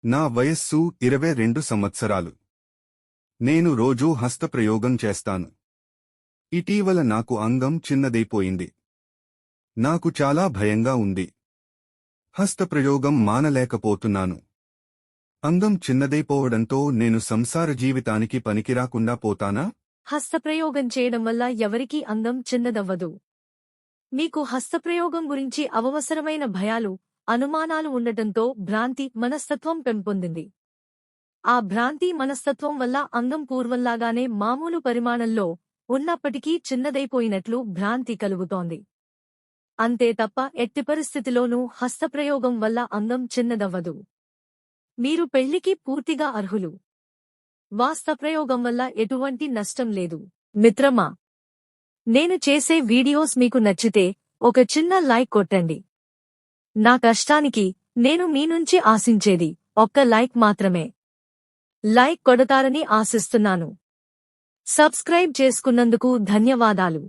నా వయస్సు 22 సంవత్సరాలు. నేను రోజూ హస్తప్రయోగం చేస్తాను. ఇటీవల నాకు అంగం చిన్నదైపోయింది. నాకు చాలా భయంగా ఉంది. హస్తప్రయోగం మానలేకపోతున్నాను. అంగం చిన్నదైపోవడంతో నేను సంసార జీవితానికి పనికిరాకుండా పోతానా? హస్తప్రయోగం చేయడం వల్ల ఎవరికీ అంగం చిన్నదవ్వదు. మీకు హస్తప్రయోగం గురించి అవసరమైన భయాలు, అనుమానాలు ఉండటంతో భ్రాంతి మనస్తత్వం పెంపొందింది. ఆ భ్రాంతి మనస్తత్వం వల్ల అంగం పూర్వంలాగానే మామూలు పరిమాణంలో ఉన్నప్పటికీ చిన్నదైపోయినట్లు భ్రాంతి కలుగుతోంది. అంతే తప్ప ఎట్టి పరిస్థితిలోనూ హస్తప్రయోగం వల్ల అంగం చిన్నదవ్వదు. మీరు పెళ్లికి పూర్తిగా అర్హులు. హస్తప్రయోగం వల్ల ఎటువంటి నష్టం లేదు. మిత్రమా, నేను చేసే వీడియోస్ మీకు నచ్చితే ఒక చిన్న లైక్ కొట్టండి. నా కష్టానికి నేను మీ నుంచి ఆశించేది ఒక్క లైక్ మాత్రమే. లైక్ కొడతారని ఆశిస్తున్నాను. సబ్స్క్రైబ్ చేసుకున్నందుకు ధన్యవాదాలు.